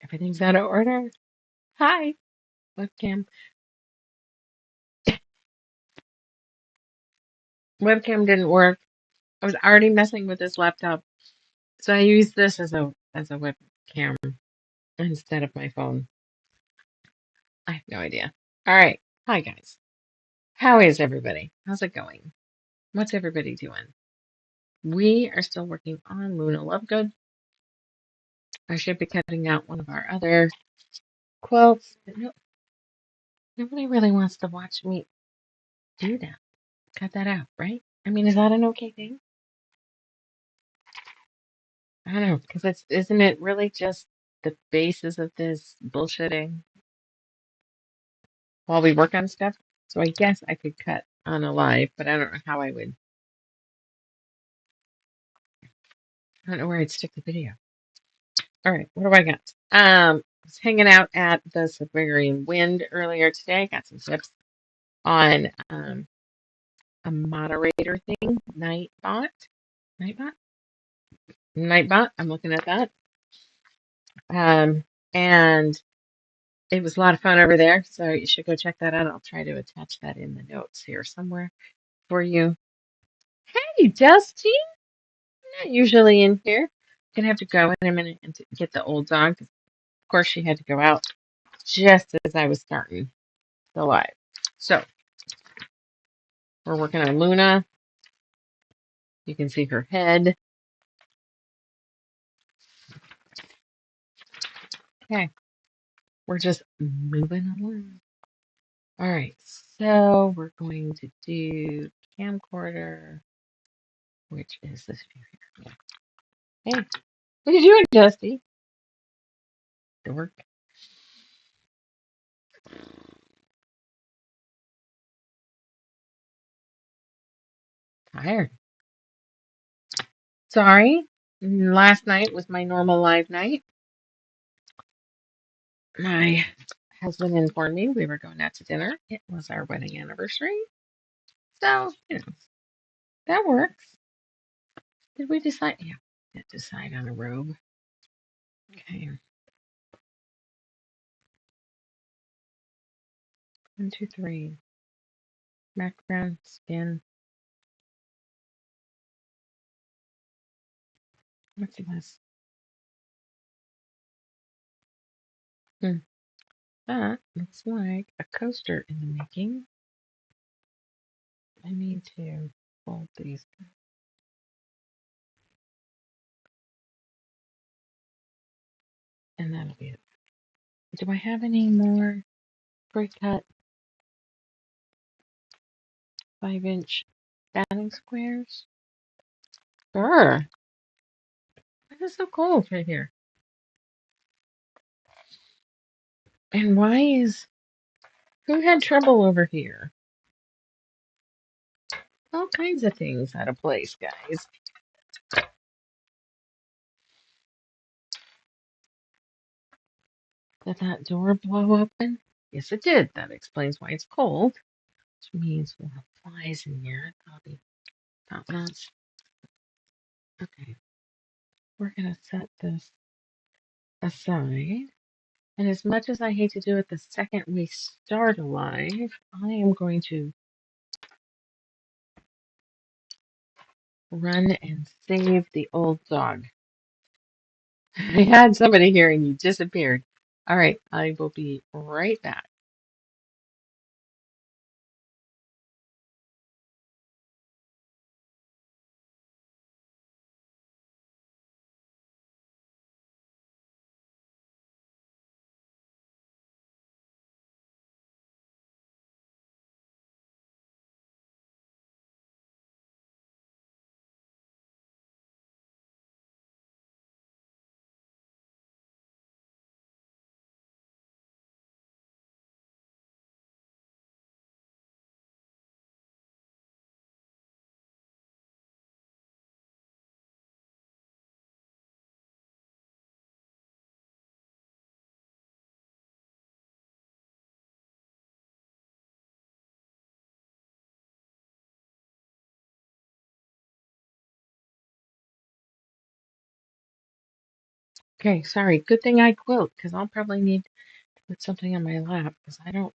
Everything's out of order. Hi, webcam. Webcam didn't work. I was already messing with this laptop, so I used this as a webcam instead of my phone. I have no idea. All right. Hi guys. How is everybody? How's it going? What's everybody doing? We are still working on Luna Lovegood. I should be cutting out one of our other quilts, but nobody really wants to watch me do that. Cut that out, right? I mean, is that an okay thing? I don't know, because isn't it really just the basis of this bullshitting while we work on stuff? So I guess I could cut on a live, but I don't know how I would. I don't know where I'd stick the video. All right, what do I got? I was hanging out at the Siberian Wind earlier today. Got some tips on a moderator thing, Nightbot. Nightbot? Nightbot. I'm looking at that. And it was a lot of fun over there, so you should go check that out. I'll try to attach that in the notes here somewhere for you. Hey, Dusty, not usually in here. Gonna have to go in a minute and get the old dog. Of course, she had to go out just as I was starting the live. So we're working on Luna. You can see her head. Okay, we're just moving along. All right, so we're going to do camcorder, which is this view here. Yeah. Hey, what are you doing, Dusty? Dork. Tired. Sorry. Last night was my normal live night. My husband informed me we were going out to dinner. It was our wedding anniversary. So, that works. Did we decide? Yeah, did decide on a robe. Okay. 1, 2, 3. Background, skin. What's this? That looks like a coaster in the making. I need to fold these. And that'll be it. Do I have any more pre-cut 5-inch batting squares? Sure. Why is it so cold right here? And who had trouble over here? All kinds of things out of place, guys. Did that door blow open? Yes, it did. That explains why it's cold, which means we'll have flies in here. That'll be top notch. Okay, we're gonna set this aside. And as much as I hate to do it the second we start a live, I am going to run and save the old dog. I had somebody here and you disappeared. All right, I will be right back. Okay, sorry. Good thing I quilt, because I'll probably need to put something on my lap, because I don't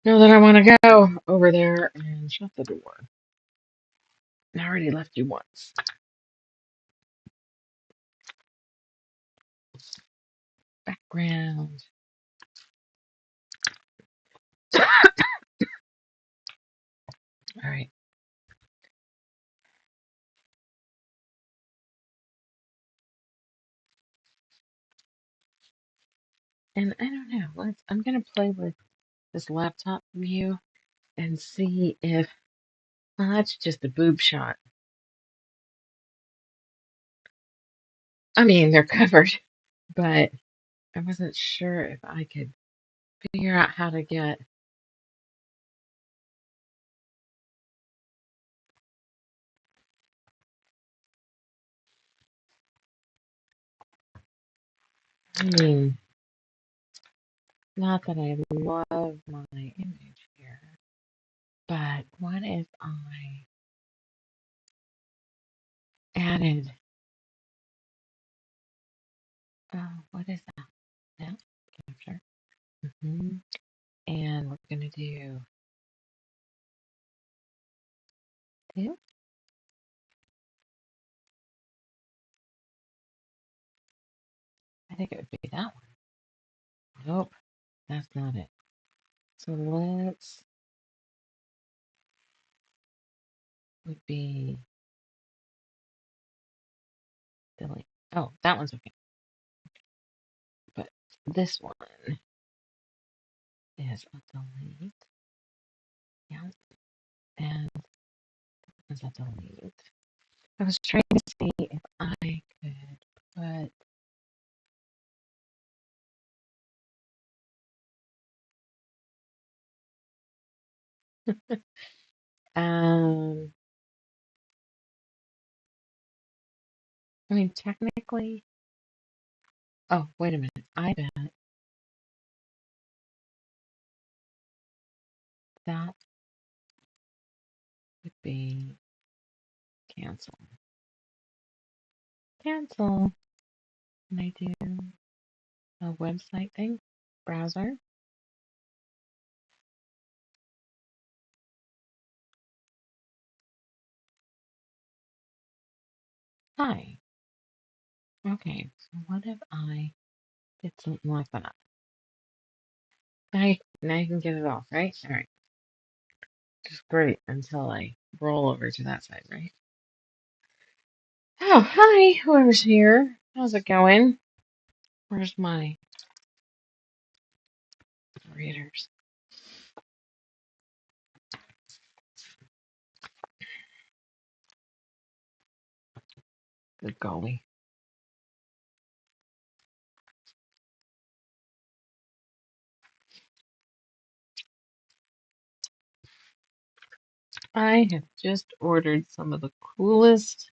know that I want to go over there and shut the door. I already left you once. Background. All right. And I don't know. I'm gonna play with this laptop view and see if, well, that's just a boob shot. I mean, they're covered, but I wasn't sure if I could figure out how to get. I mean, not that I love my image here, but what if I added, what is that? Yeah, capture. And we're gonna do two. I think it would be that one. Nope, that's not it. So let's would be delete. Oh, that one's okay. But this one is a delete. Yeah, and is a delete. I was trying to see if I could put I mean technically, oh wait a minute. I bet that would be cancel. Cancel. Can I do a website thing? Browser. Hi. Okay, so what if I did something like that? Now you can get it off, right? All right. Just great until I roll over to that side, right? Oh, hi, whoever's here. How's it going? Where's my readers? Good golly. I have just ordered some of the coolest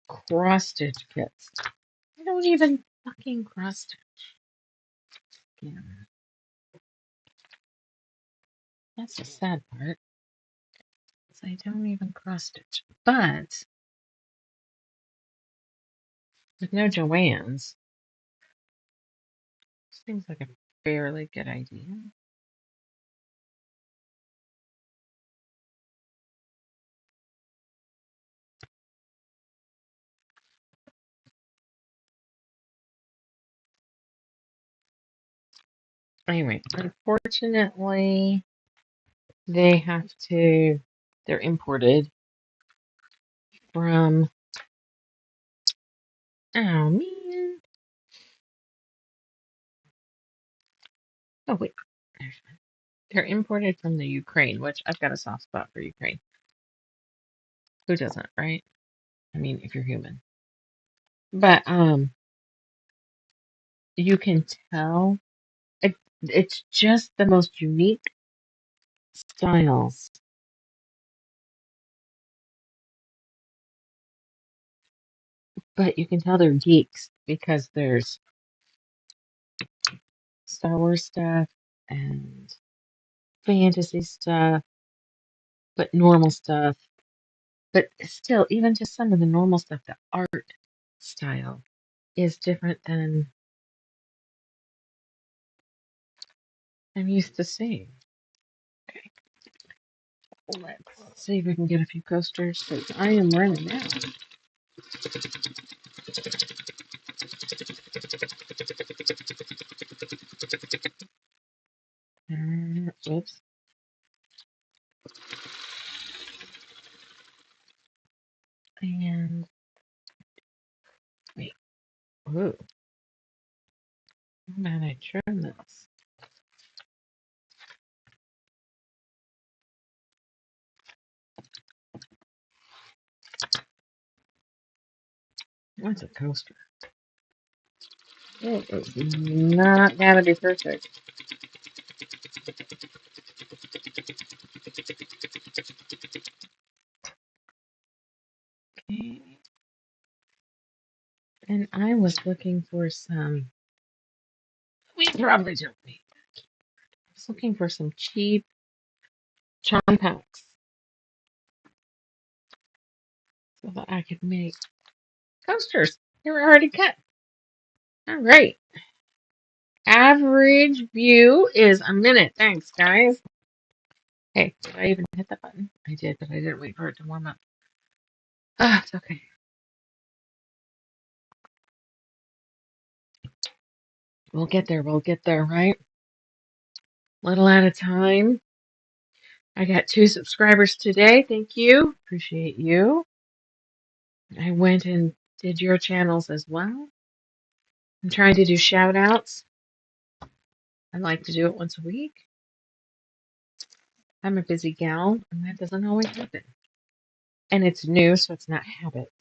cross stitch kits. I don't even fucking cross stitch. Yeah, that's the sad part. Is I don't even cross stitch. But with no Joann's, seems like a fairly good idea. Anyway, unfortunately, they have to, they're imported from, oh man. Oh wait, they're imported from the Ukraine, which I've got a soft spot for Ukraine. Who doesn't, right? I mean, if you're human. But you can tell it's just the most unique styles. But you can tell they're geeks because there's Star Wars stuff and fantasy stuff, but normal stuff. But still, even just some of the normal stuff, the art. style is different than I'm used to seeing. Okay, let's see if we can get a few coasters because I am running out. Oops. And wait. Ooh. How about I trim this? What's a coaster? It is not gonna be perfect. Okay. And I was looking for some. We probably don't need. I was looking for some cheap chon packs so that I could make coasters. They were already cut. All right. Average view is a minute. Thanks, guys. Hey, did I even hit that button? I did, but I didn't wait for it to warm up. Ah, it's okay. We'll get there. We'll get there, right? Little at a time. I got 2 subscribers today. Thank you. Appreciate you. I went and did your channels as well. I'm trying to do shout outs. I like to do it once a week. I'm a busy gal, and that doesn't always happen. And it's new, so it's not habit.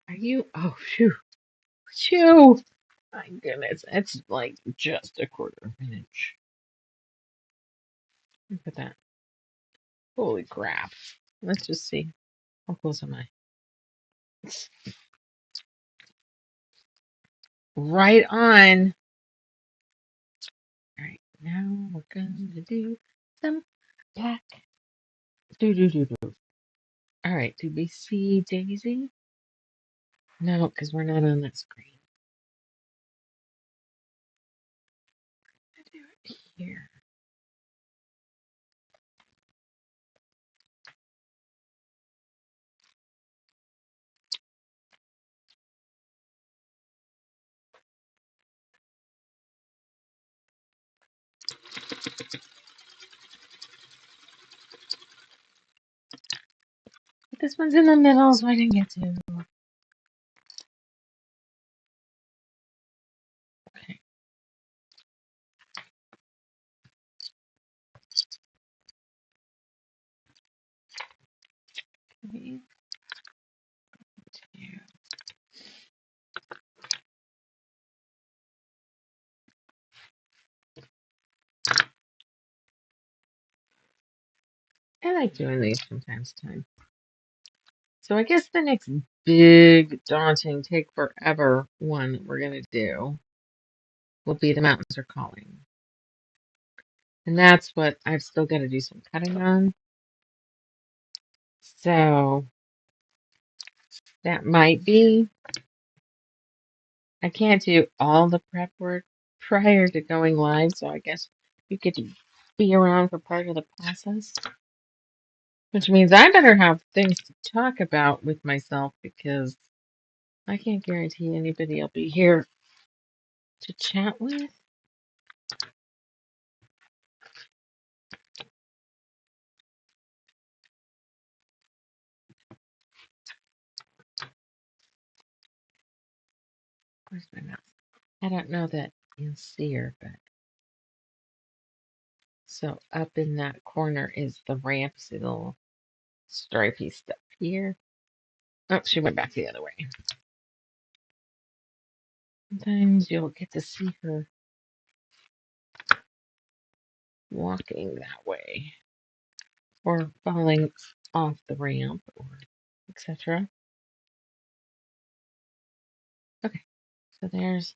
Are you? Oh, phew. Phew. My goodness. It's like just a quarter of an inch. Look at that. Holy crap. Let's just see. How close am I? Right on. All right, now we're going to do some black. Do. All right, do we see Daisy? No, because we're not on that screen. I do it here. But this one's in the middle, so I didn't get to. Okay. Three, two. I like doing these from time to time. So I guess the next big, daunting, take forever one that we're going to do will be The Mountains Are Calling. And that's what I've still got to do some cutting on. So that might be. I can't do all the prep work prior to going live, so I guess you get to be around for part of the process. Which means I better have things to talk about with myself because I can't guarantee anybody will be here to chat with. Where's my mouse? I don't know that you'll see her, but so up in that corner is the ramp. See the little stripy stuff here. Oh, she went back the other way. Sometimes you'll get to see her walking that way or falling off the ramp or etc. Okay, so there's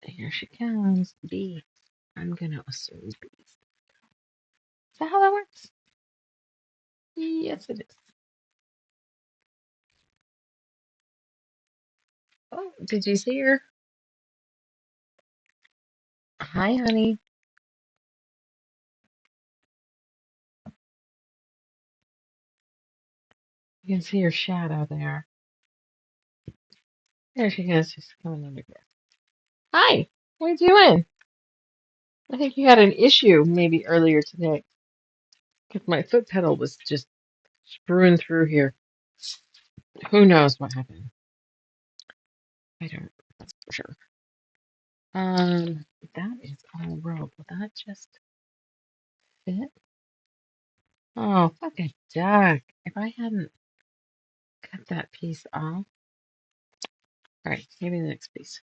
here she comes. B. I'm gonna assume B. Is that how that works? Yes, it is. Oh, did you see her? Hi, honey. You can see her shadow there. There she goes. She's coming under here. Hi. What are you doing? I think you had an issue maybe earlier today because my foot pedal was just screwing through here. Who knows what happened? I don't. That's for sure. That is all rope. Will that just fit? Oh, fuck a duck. If I hadn't cut that piece off. All right, maybe the next piece.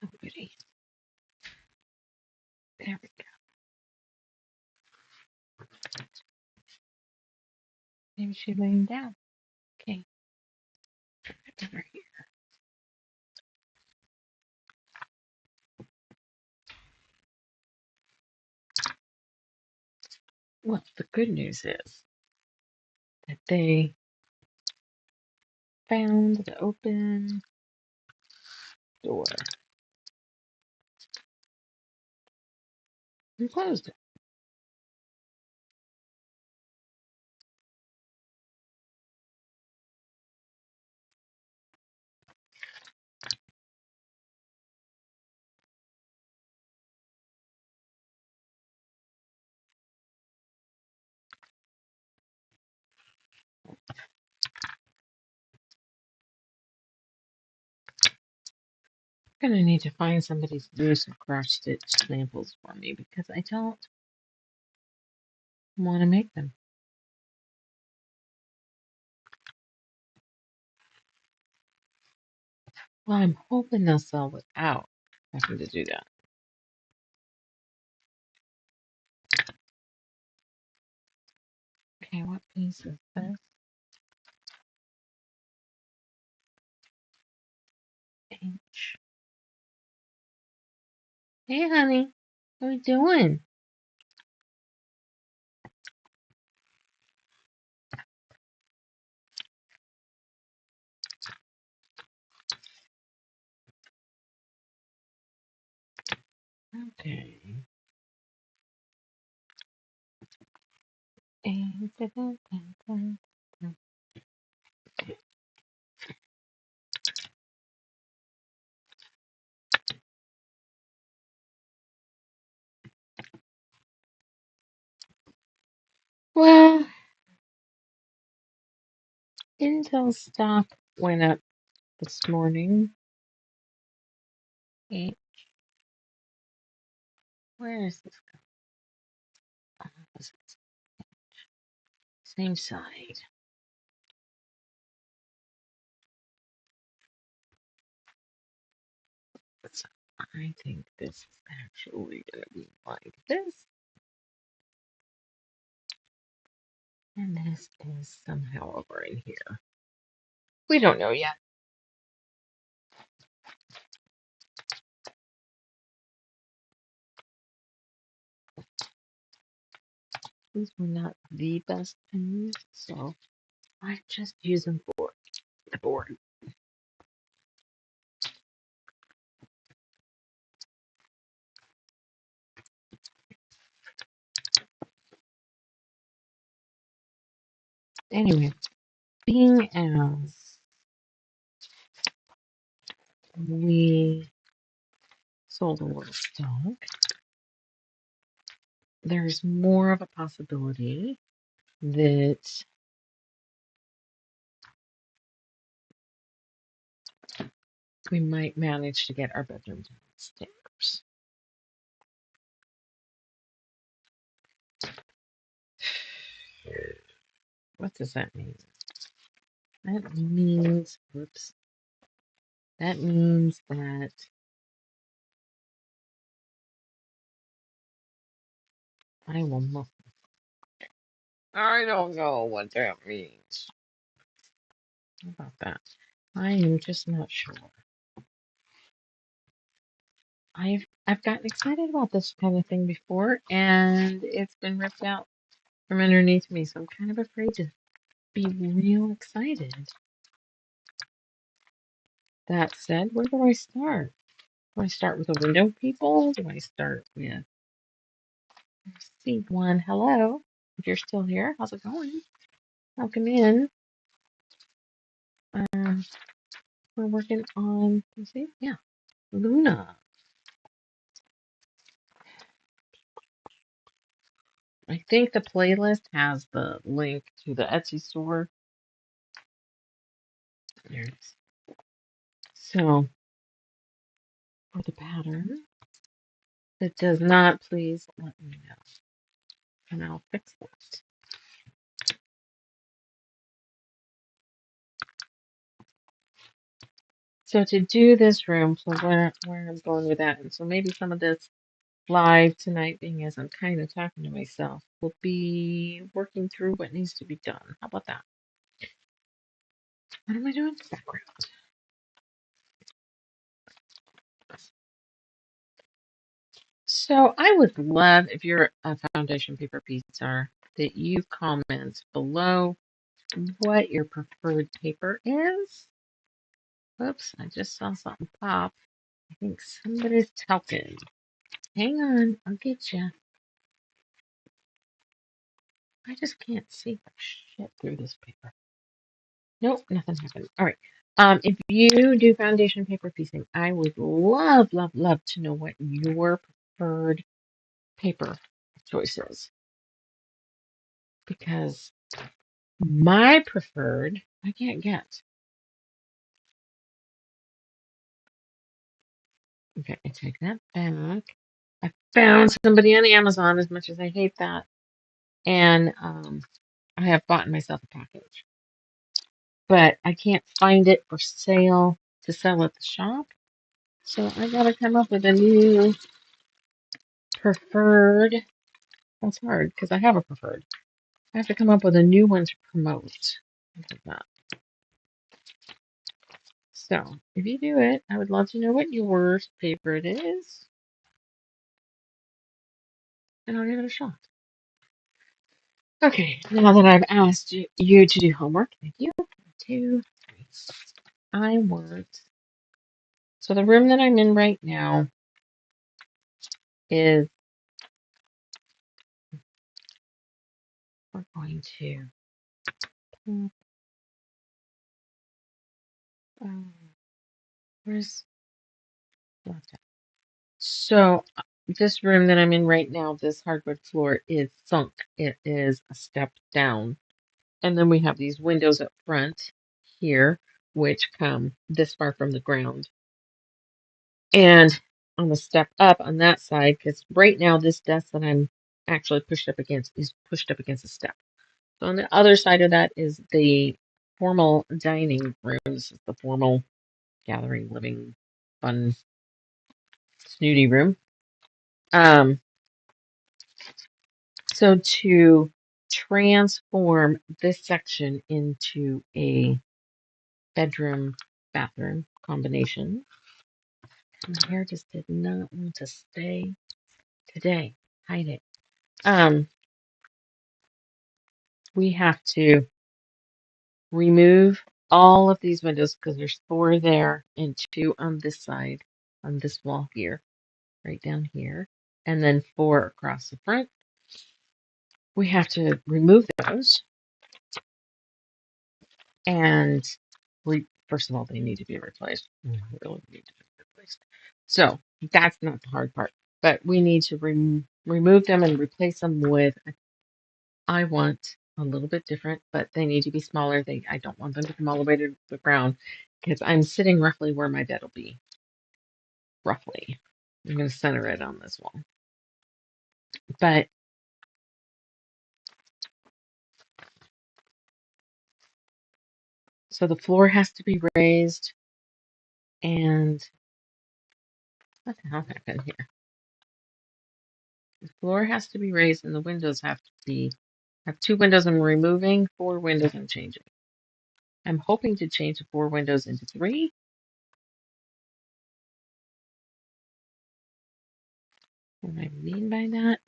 Oh, goody. There we go. Maybe she's laying down. Okay, over here. Well, the good news is that they found the open door and closed it. I'm gonna need to find somebody's loose and cross stitch samples for me because I don't want to make them. Well, I'm hoping they'll sell without having to do that. Okay, what piece is this? H. Hey, honey. What are you doing? Okay. Well, Intel stock went up this morning. H. Where is this? Same side. So I think this is actually going to be like this. And this is somehow over in here. We don't know yet. These were not the best pens, so I just use them for the board. Anyway, being as we sold a little stock, there's more of a possibility that we might manage to get our bedroom downstairs. What does that mean? That means, whoops, that means that I will move. I don't know what that means. How about that? I am just not sure. I've gotten excited about this kind of thing before, and it's been ripped out from underneath me, so I'm kind of afraid to be real excited. That said, where do I start? Do I start with the window people? Do I start with seat one? Hello, if you're still here, how's it going? Welcome in. We're working on, let's see, yeah, Luna. I think the playlist has the link to the Etsy store. There it is. So, for the pattern that does not, please let me know, and I'll fix that. So to do this room, so where I'm going with that, and so maybe some of this live tonight, being as I'm kind of talking to myself, will be working through what needs to be done. How about that? What am I doing in the background? So I would love, if you're a foundation paper pizza, that you comment below what your preferred paper is. Oops, I just saw something pop. I think somebody's talking. Hang on, I'll get you. I just can't see for shit through this paper. Nope, nothing happened. All right. If you do foundation paper piecing, I would love, love, love to know what your preferred paper choice is. Because my preferred, I can't get. Okay, I take that back. I found somebody on Amazon, as much as I hate that. And I have bought myself a package. But I can't find it for sale to sell at the shop. So I gotta come up with a new preferred. That's hard because I have a preferred. I have to come up with a new one to promote. Like that. So if you do it, I would love to know what your favorite is. And I'll give it a shot. Okay, now that I've asked you to do homework, thank you. 2, 3. I want. So the room that I'm in right now is. We're going to. Where's. So this room that I'm in right now, this hardwood floor is sunk. It is a step down. And then we have these windows up front here, which come this far from the ground. And on the step up on that side, because right now this desk that I'm actually pushed up against is pushed up against a step. So on the other side of that is the formal dining room. This is the formal gathering, living, fun, snooty room. So to transform this section into a bedroom bathroom combination, my hair just did not want to stay today. Hide it. We have to remove all of these windows because there's 4 there and 2 on this side, on this wall here, right down here, and then 4 across the front. We have to remove those and first of all, they need to be replaced. They really need to be replaced. So that's not the hard part, but we need to remove them and replace them with. I want a little bit different, but they need to be smaller. I don't want them to come all the way to the ground because I'm sitting roughly where my bed will be. Roughly, I'm going to center it on this wall, but so the floor has to be raised, and what the hell happened here? The floor has to be raised, and the windows have to be. I have 2 windows I'm removing, 4 windows I'm changing. I'm hoping to change the 4 windows into 3. What do I mean by that?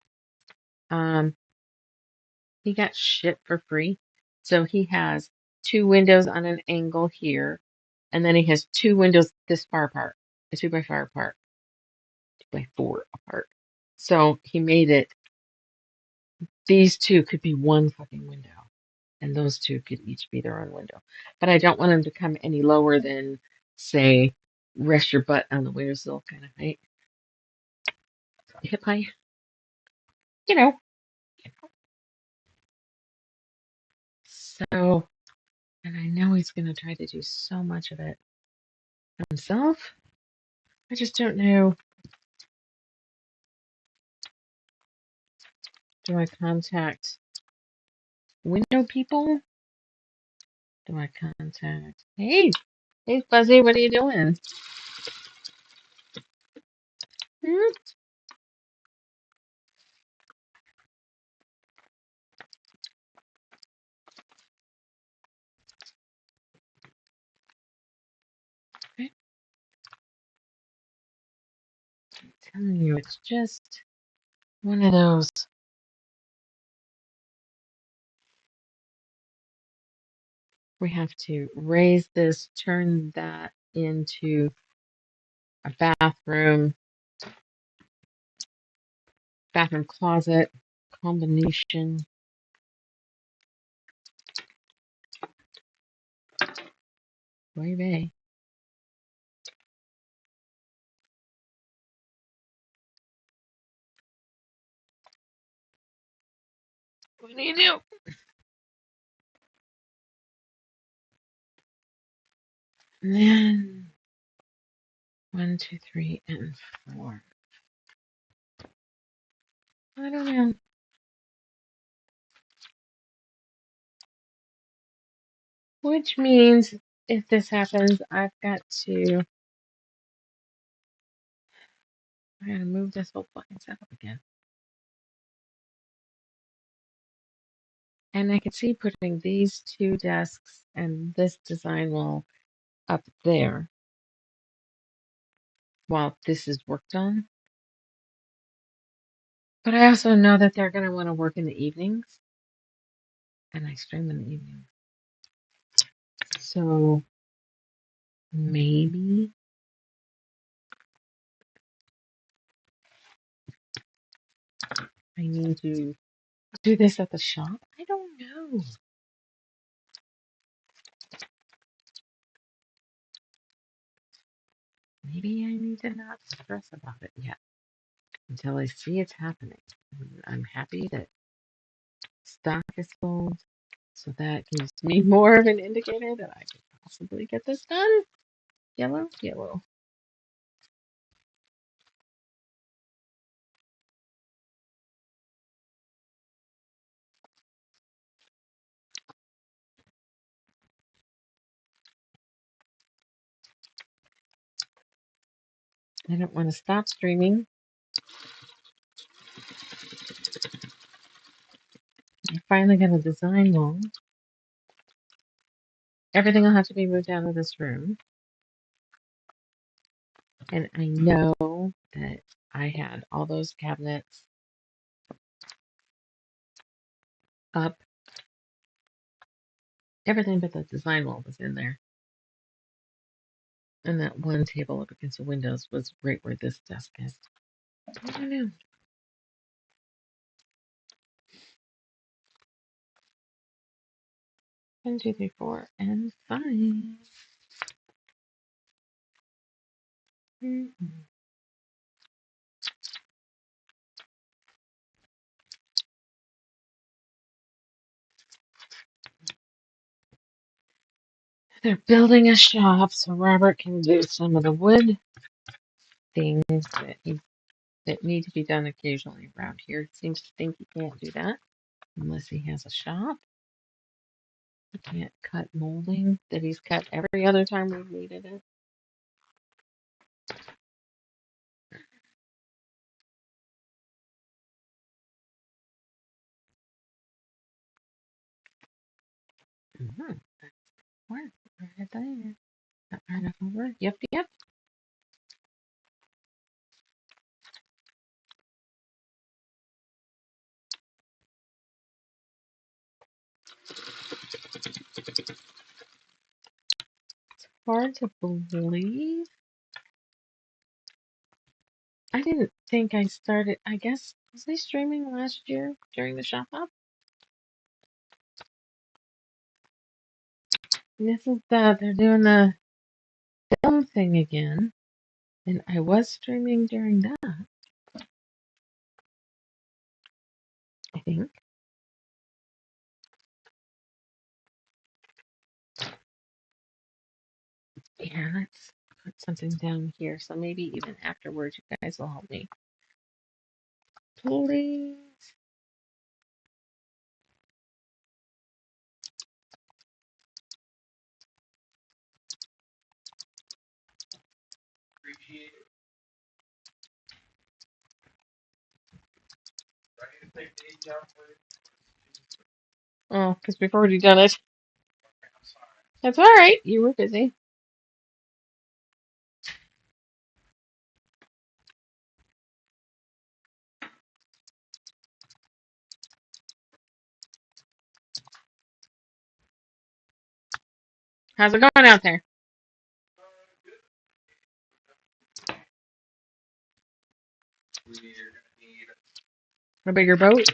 He got shit for free. So he has two windows on an angle here, and then he has two windows this far apart, a 2x4 apart, 2x4 apart. So he made it, these two could be one fucking window, and those two could each be their own window. But I don't want them to come any lower than, say, rest your butt on the windowsill kind of height. Hip height, you know. So, and I know he's going to try to do so much of it himself. I just don't know. Do I contact window people? Do I contact? Hey, hey, Fuzzy, what are you doing? Hmm? I'm telling you, it's just one of those. We have to raise this, turn that into a bathroom closet combination. Baby. What do you do? And then 1, 2, 3, and 4. I don't know. Which means if this happens, I gotta move this whole fucking setup again. And I could see putting these two desks and this design wall up there while this is worked on. But I also know that they're going to want to work in the evenings, and I stream in the evenings. So maybe I need to do this at the shop. I don't know. Maybe I need to not stress about it yet until I see it's happening. I'm happy that stock is sold, so that gives me more of an indicator that I could possibly get this done. Yellow, yellow. I don't want to stop streaming. I finally got a design wall. Everything will have to be moved out of this room. And I know that I had all those cabinets up. Everything but the design wall was in there. And that one table up against the windows was right where this desk is. I don't know. 1, 2, 3, 4, and 5. They're building a shop so Robert can do some of the wood things that need to be done occasionally around here. It seems to think he can't do that unless he has a shop. He can't cut molding that he's cut every other time we've needed it. Mm-hmm. Where? Right there. That right over. Yep, yep. Hard to believe. I didn't think I started. I guess was I streaming last year during the shop up? This is they're doing the film thing again, and I was streaming during that. I think. Yeah, let's put something down here. So maybe even afterwards, you guys will help me. Please. Oh, because we've already done it. That's all right. You were busy. How's it going out there? A bigger boat?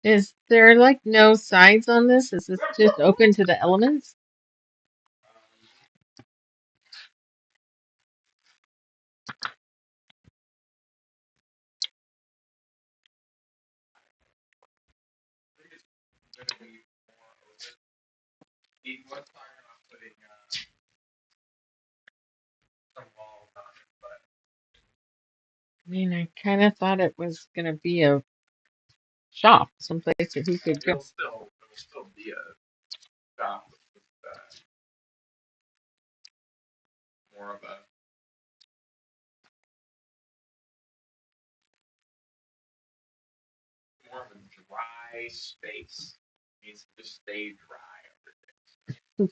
Is there like no sides on this? Is this just open to the elements? I mean, I kind of thought it was going to be a shop, someplace that he could go.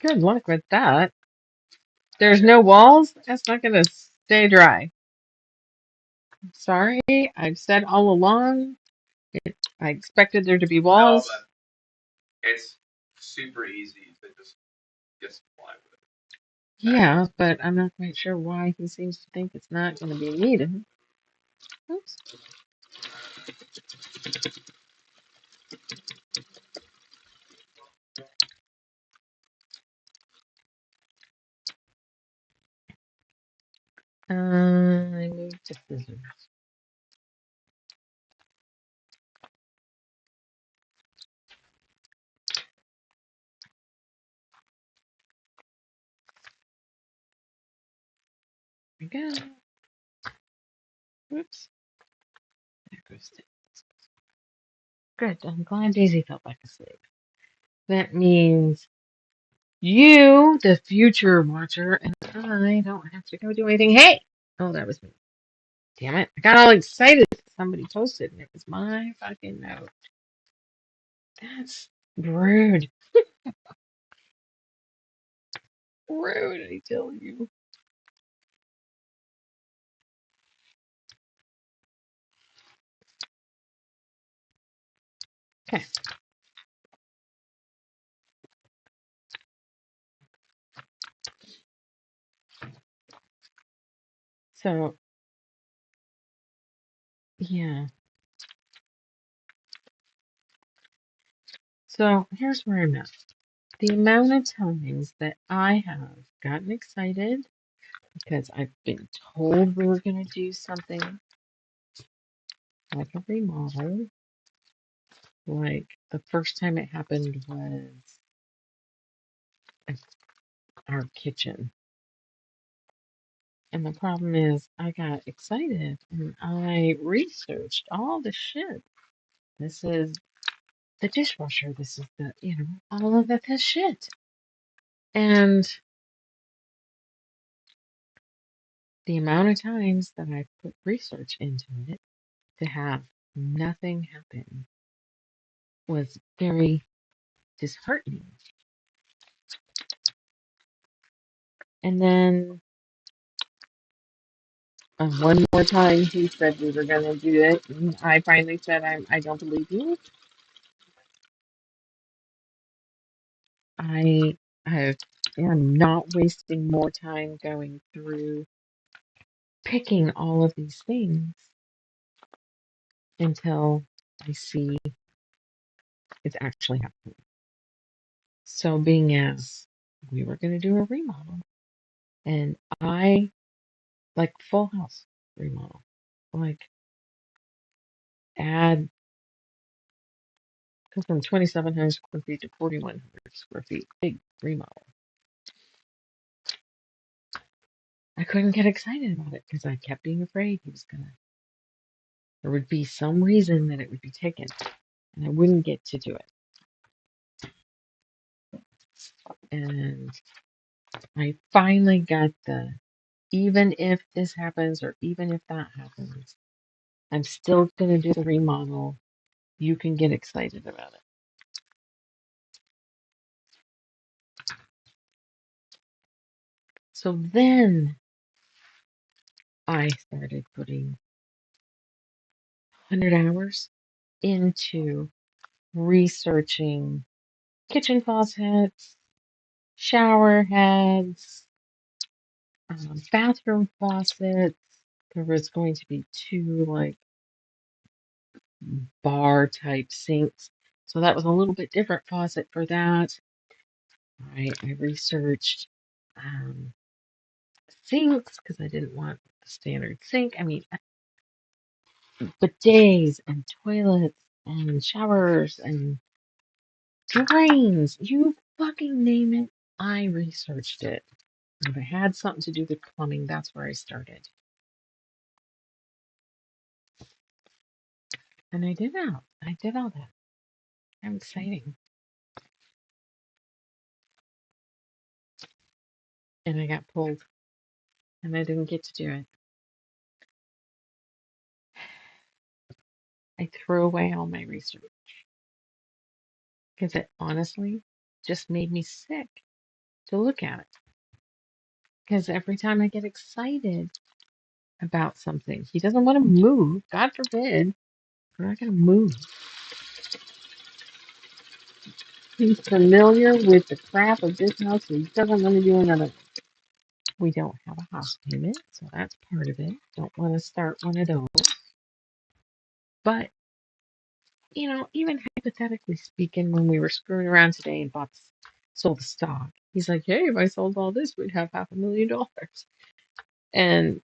Good luck with that. There's no walls? That's not going to stay dry. Sorry, I've said all along. I expected there to be walls. Yeah, but I'm not quite sure why he seems to think it's not going to be needed. Oops. I moved to scissors. There we go. Oops. There goes it. Good. I'm glad Daisy fell back asleep. That means you, the future watcher, and I don't have to go do anything. Hey! Oh, that was me. Damn it. I got all excited. Somebody posted, and it was my fucking note. That's rude. Rude, I tell you. Okay. So, yeah. So, here's where I'm at. The amount of times that I have gotten excited because I've been told we were going to do something like a remodel. Like, the first time it happened was our kitchen. And the problem is, I got excited and I researched all the shit. This is the dishwasher. This is all of this shit. And the amount of times that I put research into it to have nothing happen was very disheartening. And then one more time he said we were going to do it. And I finally said, I don't believe you. I, I am not wasting more time going through picking all of these things until I see it's actually happening. So being as we were going to do a remodel, and I like full house remodel, like add go from 2,700 square feet to 4,100 square feet, big remodel. I couldn't get excited about it because I kept being afraid he was gonna. There would be some reason that it would be taken, and I wouldn't get to do it. And I finally got the even if this happens or even if that happens, I'm still gonna do the remodel. You can get excited about it. So then I started putting 100 hours into researching kitchen faucets, shower heads, bathroom faucets. There was going to be two like bar type sinks. So that was a little bit different faucet for that. I researched um, sinks because I didn't want a standard sink. I mean, bidets and toilets and showers and drains. You fucking name it. I researched it. If I had something to do with plumbing, that's where I started. And I did all that. How exciting. And I got pulled and I didn't get to do it. I threw away all my research because it honestly just made me sick to look at it. Because every time I get excited about something, he doesn't want to move. God forbid, we're not going to move. He's familiar with the crap of this house and he doesn't want to do another. We don't have a house payment, so that's part of it. Don't want to start one of those. But, even hypothetically speaking, when we were screwing around today and sold the stock, he's like, hey, if I sold all this, we'd have $500,000. And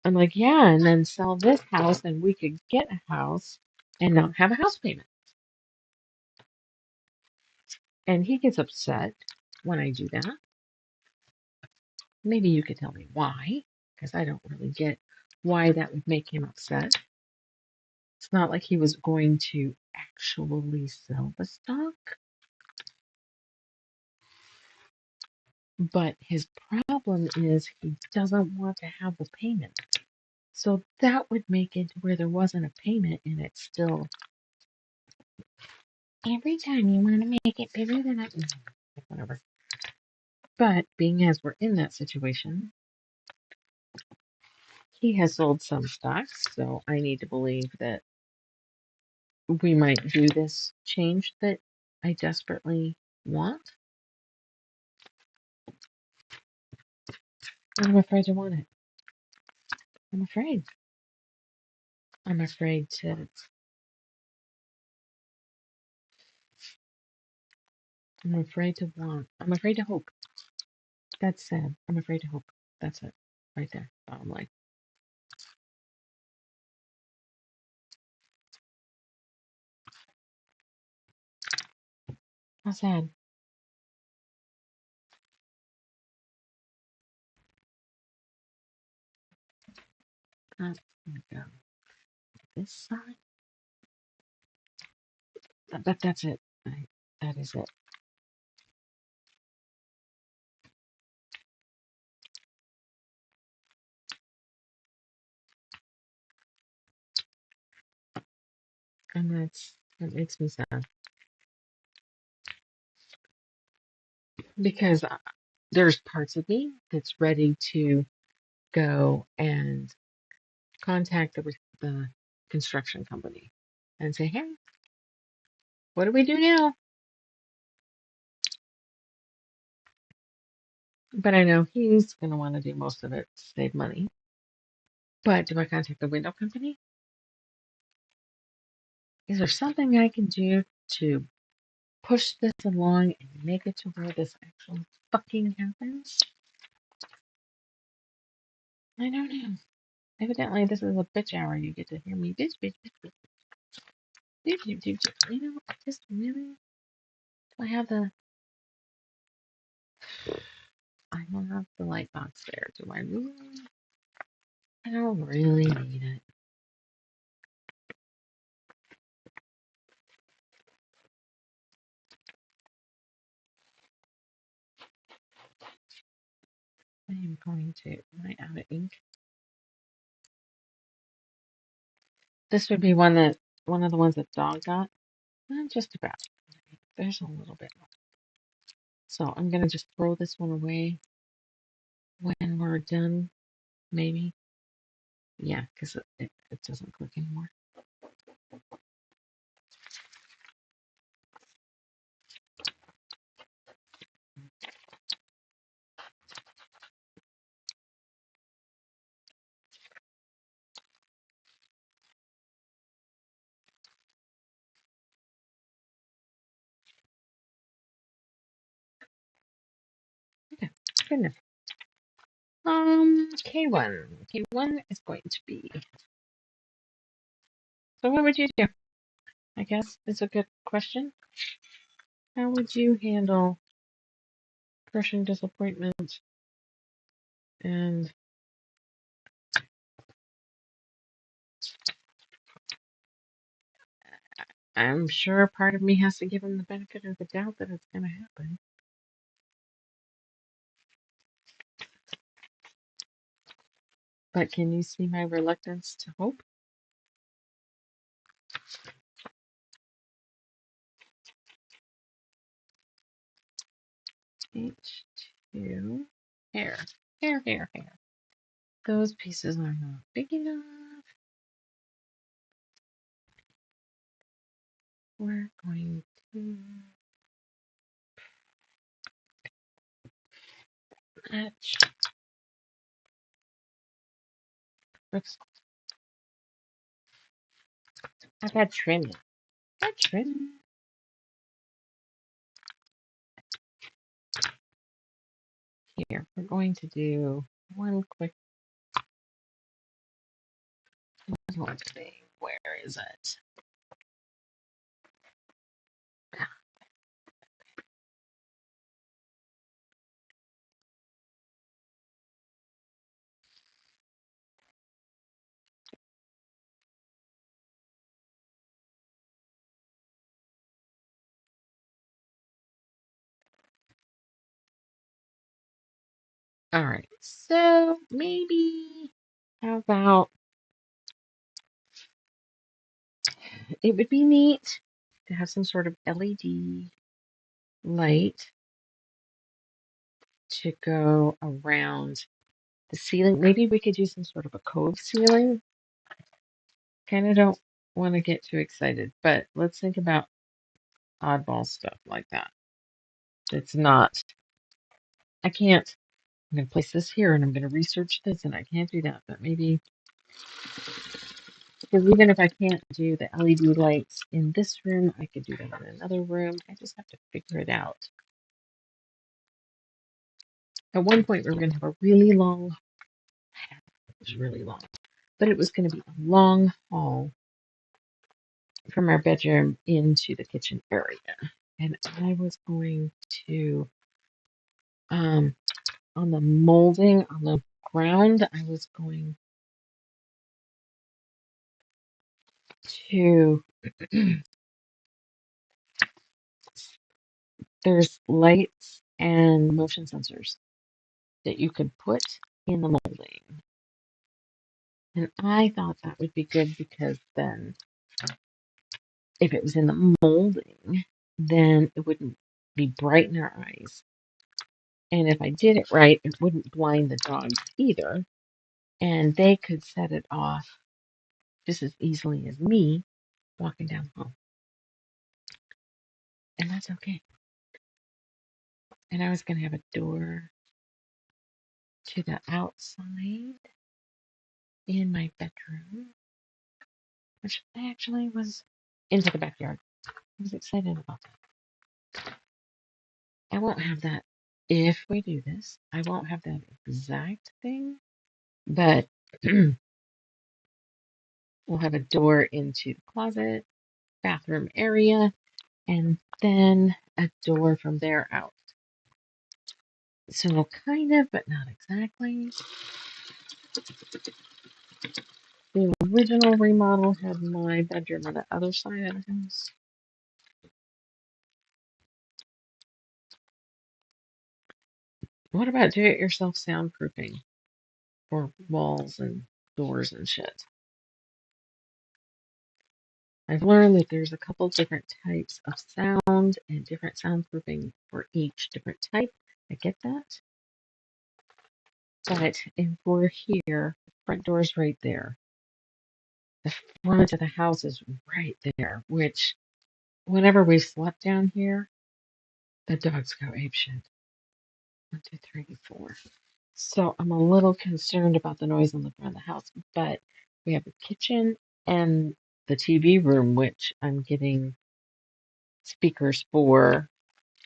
I'm like, yeah, and then sell this house and we could get a house and not have a house payment. And he gets upset when I do that. Maybe you could tell me why, because I don't really get why that would make him upset. It's not like he was going to actually sell the stock, but his problem is he doesn't want to have the payment. So that would make it where there wasn't a payment and it's still every time you want to make it bigger than I whatever. But being as we're in that situation, he has sold some stocks, so I need to believe that we might do this change that I desperately want. I'm afraid to want it. I'm afraid. I'm afraid to. I'm afraid to want. I'm afraid to hope. That's sad. I'm afraid to hope. That's it. Right there. Bottom line. How sad. That's gonna go this side. But that's it. That is it. And that makes me sad. Because there's parts of me that's ready to go and contact the construction company and say, hey, what do we do now? But I know he's going to want to do most of it to save money. But do I contact the window company? Is there something I can do to push this along and make it to where this actually fucking happens? I don't know. Evidently, this is a bitch hour. You get to hear me bitch, bitch, bitch, bitch, bitch, bitch, bitch, bitch. You know, I just really, do I have the, I don't have the light box there. Do I really? I don't really need it. I am going to, am I out of ink? This would be one of the ones that dog got. Not just about. There's a little bit more. So I'm gonna just throw this one away when we're done, maybe. Yeah, because it doesn't click anymore. Okay, good enough. K1. K1 is going to be. So what would you do? I guess it's a good question. How would you handle crushing disappointment? And I'm sure part of me has to give him the benefit of the doubt that it's going to happen. But can you see my reluctance to hope? H2. Hair. Hair, hair, hair. Those pieces are not big enough. We're going to match. Oops. I've had trimming. I've trimming. Here, we're going to do one quick thing. Where is it? All right, so maybe how about it would be neat to have some sort of LED light to go around the ceiling. Maybe we could do some sort of a cove ceiling. Kind of don't want to get too excited, but let's think about oddball stuff like that. It's not, I can't, I'm going to place this here and I'm going to research this and I can't do that, but maybe, because even if I can't do the LED lights in this room, I could do them in another room. I just have to figure it out. At one point, we were going to have a really long, it was really long, but it was going to be a long hall from our bedroom into the kitchen area. And I was going to, on the molding, on the ground, I was going to, there's lights and motion sensors that you could put in the molding. And I thought that would be good because then if it was in the molding, then it wouldn't be bright in our eyes. And if I did it right, it wouldn't blind the dogs either. And they could set it off just as easily as me walking down the hall. And that's okay. And I was going to have a door to the outside in my bedroom, which actually was into the backyard. I was excited about that. I won't have that if we do this. I won't have that exact thing, but we'll have a door into the closet, bathroom area, and then a door from there out. So kind of, but not exactly. The original remodel had my bedroom on the other side of the house. What about do-it-yourself soundproofing for walls and doors and shit? I've learned that there's a couple different types of sound and different soundproofing for each different type. I get that. But if we're here, the front door's right there. The front of the house is right there, which whenever we slept down here, the dogs go apeshit. 1, 2, 3, 4. So I'm a little concerned about the noise on the front of the house, but we have a kitchen and the TV room, which I'm getting speakers for.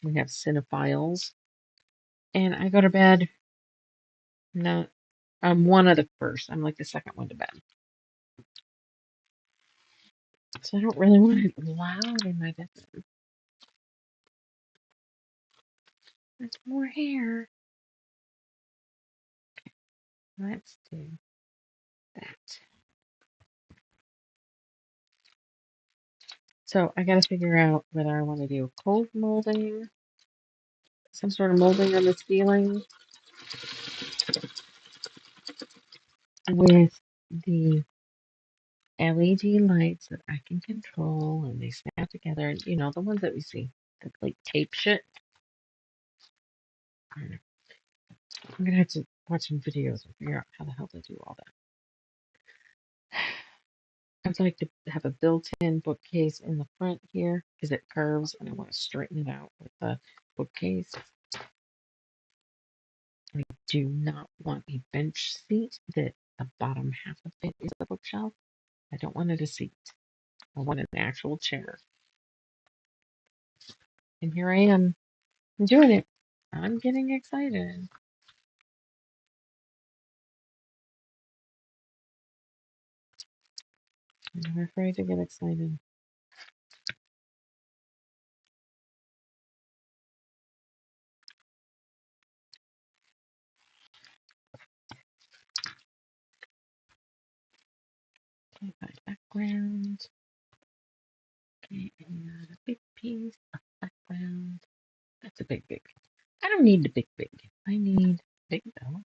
We have cinephiles, and I go to bed. No, I'm one of the first. I'm like the second one to bed, so I don't really want it loud in my bedroom. There's more hair. Let's do that. So I got to figure out whether I want to do cold molding, some sort of molding on the ceiling with the LED lights that I can control and they snap together. You know, the ones that we see, the like tape shit. I don't know. I'm going to have to watch some videos and figure out how the hell to do all that. I'd like to have a built-in bookcase in the front here because it curves and I want to straighten it out with the bookcase. I do not want a bench seat that the bottom half of it is a bookshelf. I don't want it a seat. I want an actual chair. And here I am. I'm doing it. I'm getting excited. I'm afraid to get excited. Okay, my background. Okay, and a big piece of background. That's a big. I don't need the big. I need big though.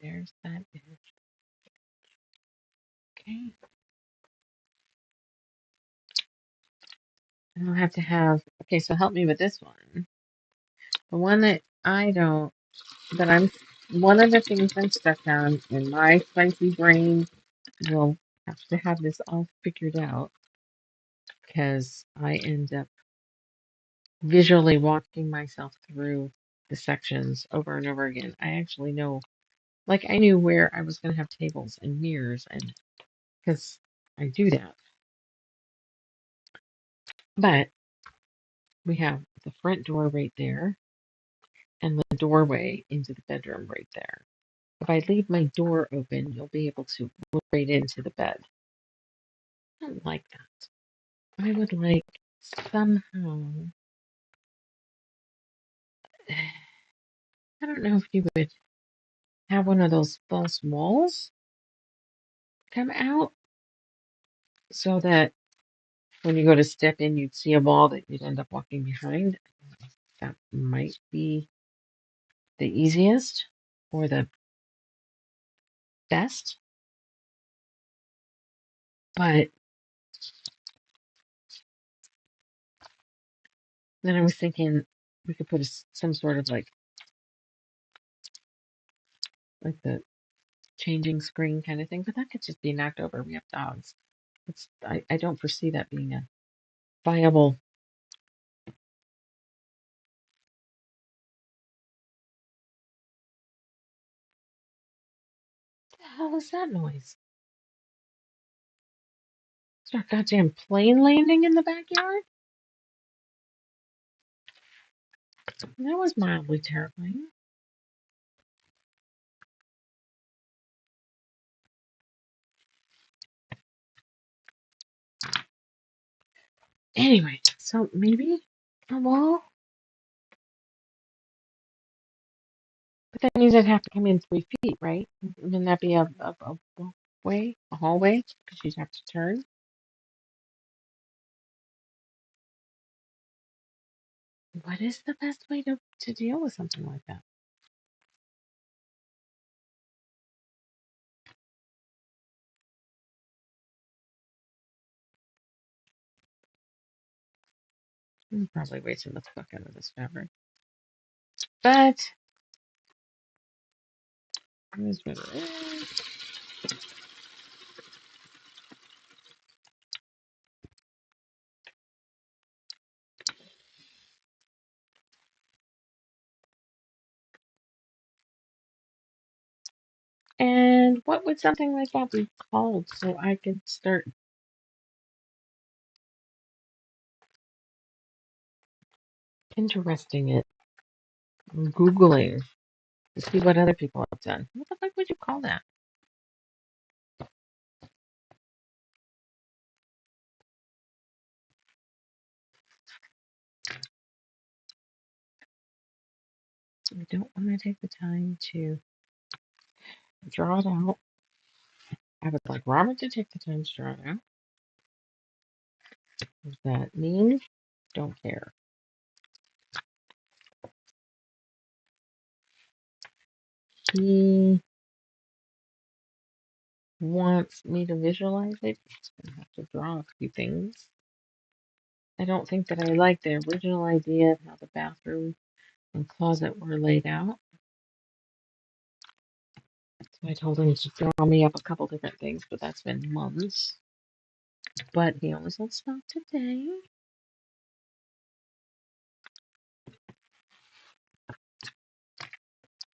There's that image. Okay. And I'll have to have, okay, so help me with this one. The one that I don't, that I'm, one of the things I'm stuck on in my spicy brain will have to have this all figured out because I end up visually walking myself through the sections over and over again. I actually know, like I knew where I was going to have tables and mirrors and because I do that. But we have the front door right there and the doorway into the bedroom right there. If I leave my door open, you'll be able to look right into the bed. I don't like that. I would like somehow, I don't know if you would have one of those false walls come out so that when you go to step in, you'd see a wall that you'd end up walking behind. That might be the easiest or the best. But Then I was thinking we could put some sort of like the changing screen kind of thing, but that could just be knocked over. We have dogs. I don't foresee that being a viable. What the hell is that noise? Is there a goddamn plane landing in the backyard? That was mildly terrifying. Anyway, so maybe a wall, but that means I'd have to come in 3 feet, right? Wouldn't that be a way, a hallway? Because you'd have to turn. What is the best way to deal with something like that? I'm probably wasting the fuck out of this fabric. But it is what it is. And what would something like that be called so I could start interesting it, Googling to see what other people have done? What the fuck would you call that? I don't want to take the time to draw it out. I would like Robert to take the time to draw it out. What does that mean? Don't care. He wants me to visualize it. He's gonna have to draw a few things. I don't think that I like the original idea of how the bathroom and closet were laid out. So I told him to draw me up a couple different things, but that's been months. But he only said stop today.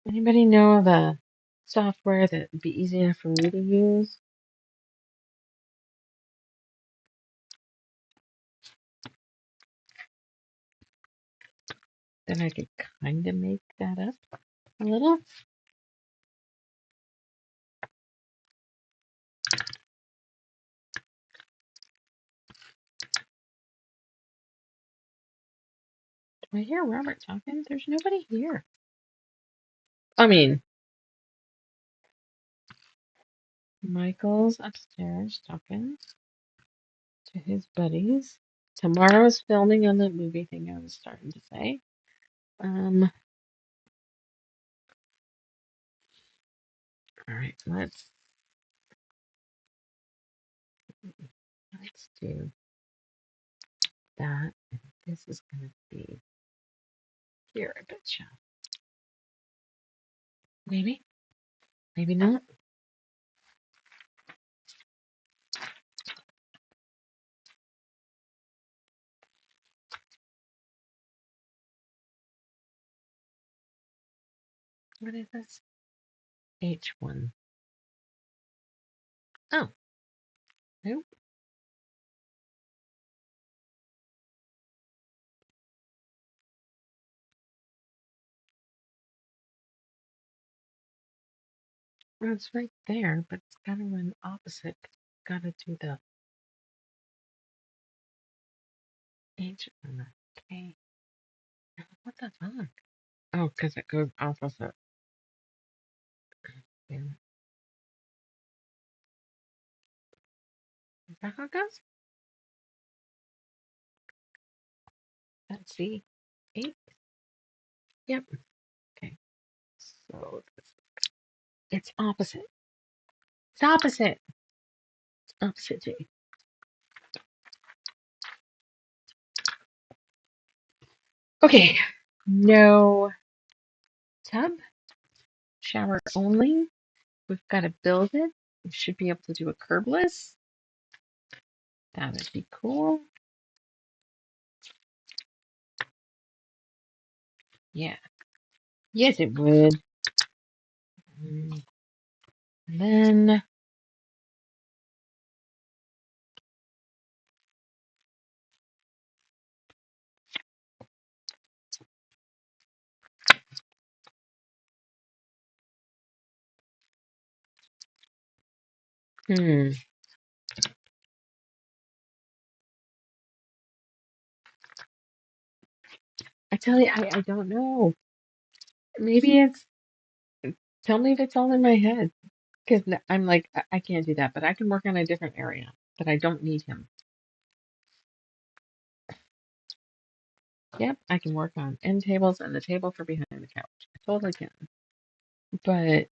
Anybody know of a software that would be easy enough for me to use? Then I could kind of make that up a little. Do I hear Robert talking? There's nobody here. I mean, Michael's upstairs talking to his buddies. Tomorrow's filming on that movie thing I was starting to say. All right, let's do that. This is gonna be here, I betcha. Maybe, maybe not. What is this? H1. Oh, nope. Well, it's right there, but it's gotta run opposite. Gotta do the H and the K. What the fuck? Oh, because it goes opposite. Yeah. Is that how it goes? Let's see. 8? Yep. Okay. So it's opposite. It's opposite. It's opposite J. Okay, no tub, shower only. We've got to build it. We should be able to do a curbless. That would be cool. Yeah. Yes, it would. Mm, And then, hmm. I tell you, I don't know. Maybe it's, tell me if it's all in my head. Because I'm like, I can't do that, but I can work on a different area. But I don't need him. Yep, I can work on end tables and the table for behind the couch. I totally can. But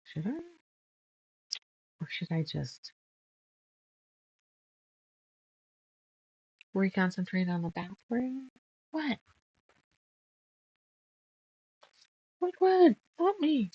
should I? Or should I just reconcentrate on the bathroom? What? What? Help me.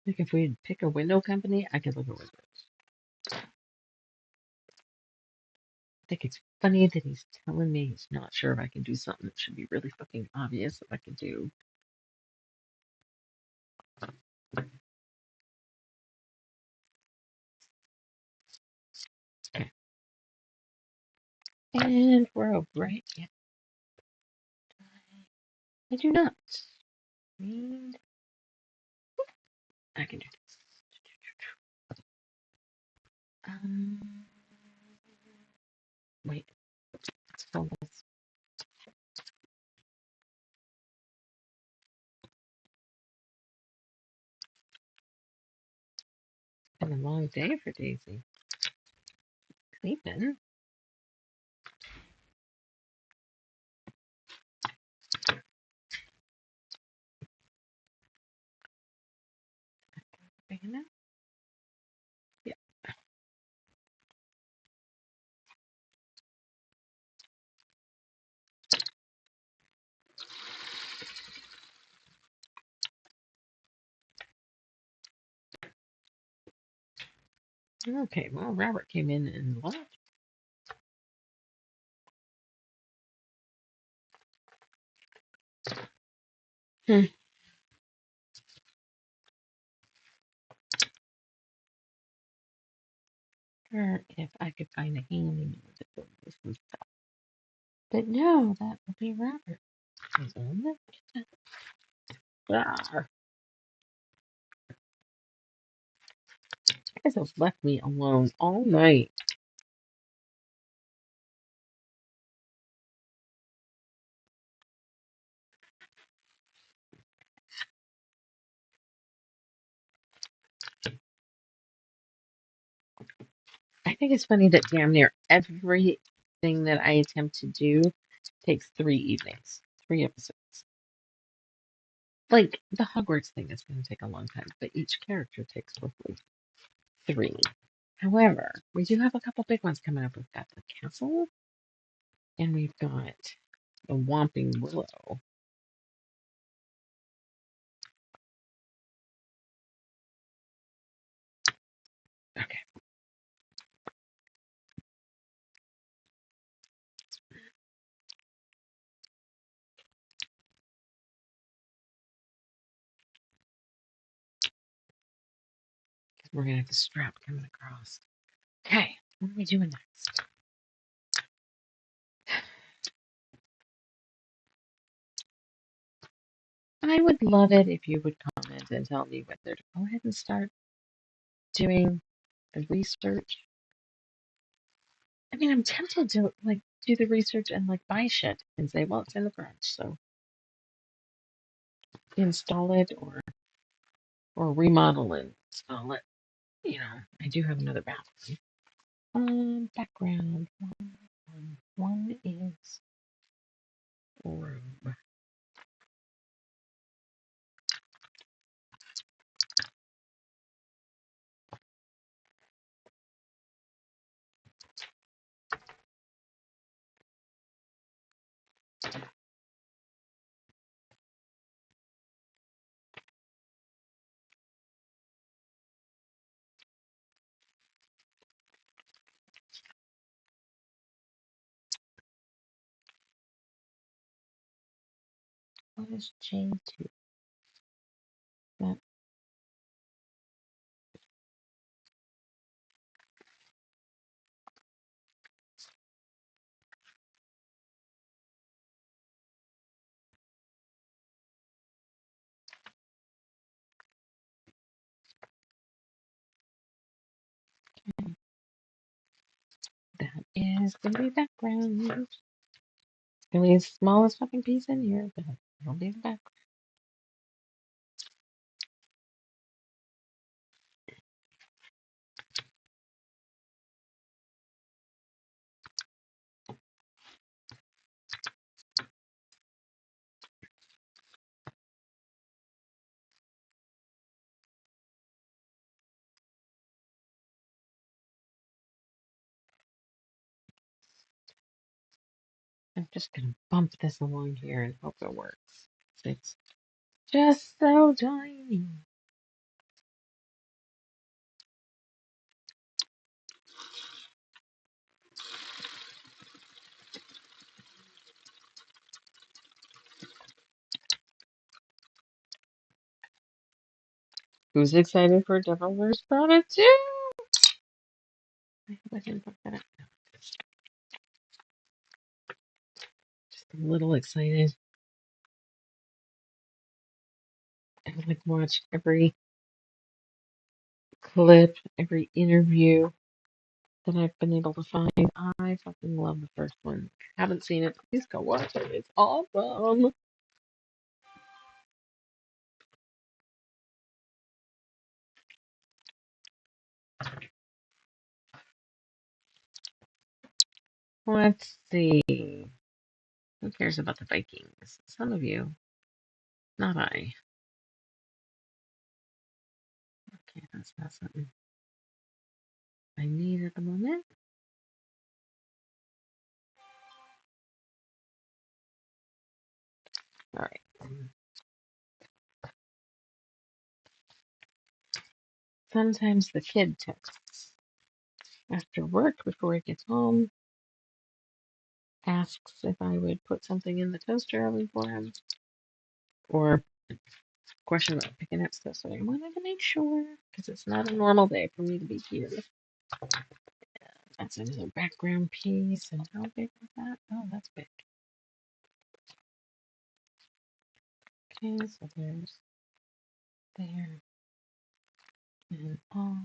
Like if we pick a window company, I could look at windows. I think it's funny that he's telling me he's not sure if I can do something that should be really fucking obvious if I can do. Okay. And we're over, right? Yeah. I do not. And I can do this. Um, wait. Let's fill this. It's been a long day for Daisy. Sleeping. Big enough? Yeah. Okay, well, Robert came in and left. Hmm. Or if I could find a handyman to build this and stuff. But no, that would be Robert. He's on the kitchen. Ah, you guys have left me alone all night. I think it's funny that damn near everything that I attempt to do takes 3 evenings, 3 episodes. Like the Hogwarts thing is going to take a long time, but each character takes roughly 3. However, we do have a couple big ones coming up. We've got the castle, and we've got the Whomping Willow. Okay, we're going to have the strap coming across. Okay, what are we doing next? I would love it if you would comment and tell me whether to go ahead and start doing the research. I mean, I'm tempted to like do the research and like buy shit and say, well, it's in the garage, so install it or remodel and install it. I do have another bathroom. Background. One is robe. What is J2? That that is gonna be background. It's gonna be the smallest fucking piece in here, but it'll be the background. I'm just gonna bump this along here and hope it works. It's just so tiny. Who's excited for Devil Wears Prada 2? I hope I didn't fuck that up. No, just a little excited. I like watch every clip, every interview that I've been able to find. I fucking love the first one. Haven't seen it? Please go watch it. It's awesome. Let's see. Who cares about the Vikings? Some of you, not I. Okay, that's not something I need at the moment. All right. Sometimes the kid texts after work before he gets home, asks if I would put something in the toaster oven for him, or question about picking up stuff. So I wanted to make sure because it's not a normal day for me to be here. That's another background piece. And how big was that? Oh, that's big. Okay, so there's there and all.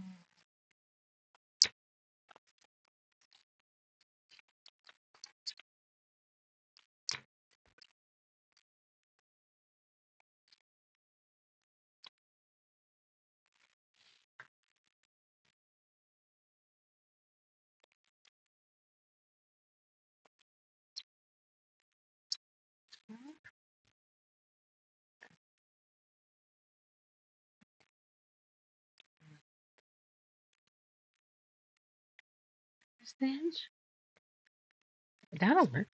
There's the edge. That'll work.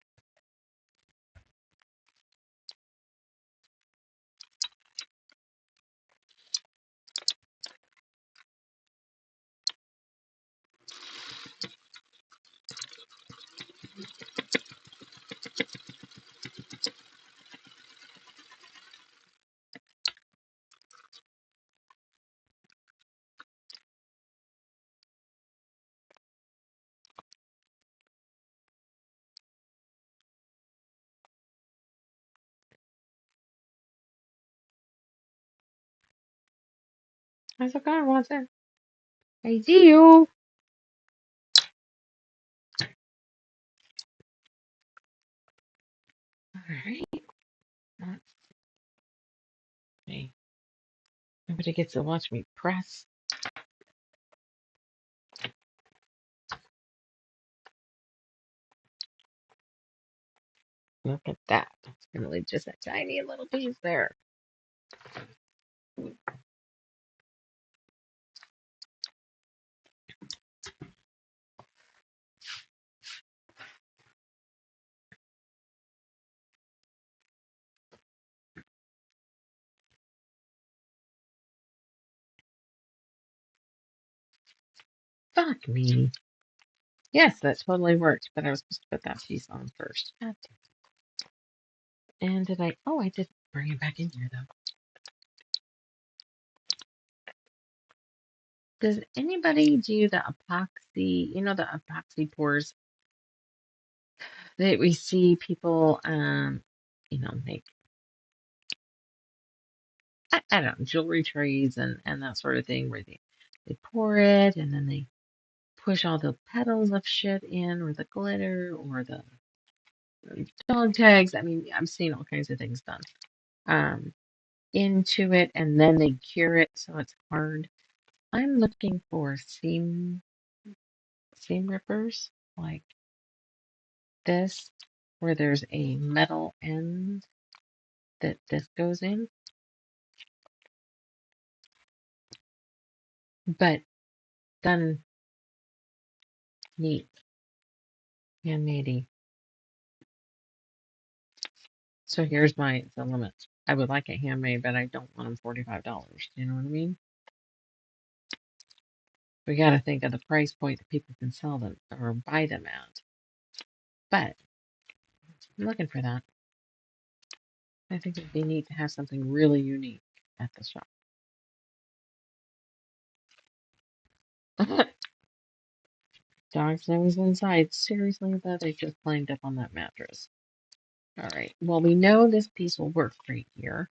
I forgot what's it. I see you. All right. Let's see. Nobody gets to watch me press. Look at that. It's going to leave just a tiny little piece there. Fuck me. Yes, that totally worked, but I was supposed to put that piece on first. And did I? Oh, I did bring it back in here, though. Does anybody do the epoxy, the epoxy pours that we see people, make, I don't know, jewelry trays and that sort of thing where they pour it and then they push all the petals of shit in or the glitter or the dog tags. I mean, I'm seeing all kinds of things done into it and then they cure it so it's hard. I'm looking for seam rippers like this where there's a metal end that this goes in, but done neat, handmade. So here's the limit. I would like it handmade, but I don't want them $45. You know what I mean? We got to think of the price point that people can sell them or buy them at. But I'm looking for that. I think it'd be neat to have something really unique at the shop. Dog's nose inside. Seriously, though, they just climbed up on that mattress. All right. Well, we know this piece will work great here.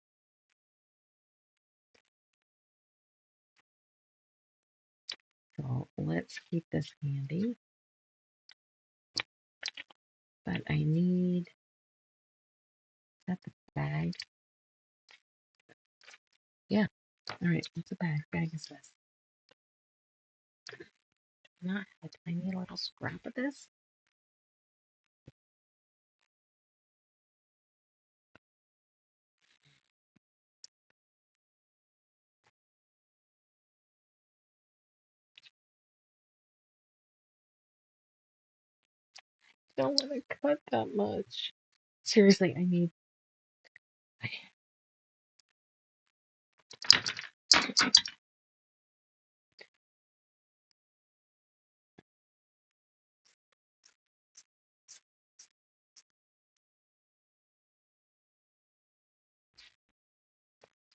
So let's keep this handy. But I need that the bag. Yeah. All right. What's a bag? Bag is this. Not a tiny little scrap of this. Don't want to cut that much. Seriously, I need.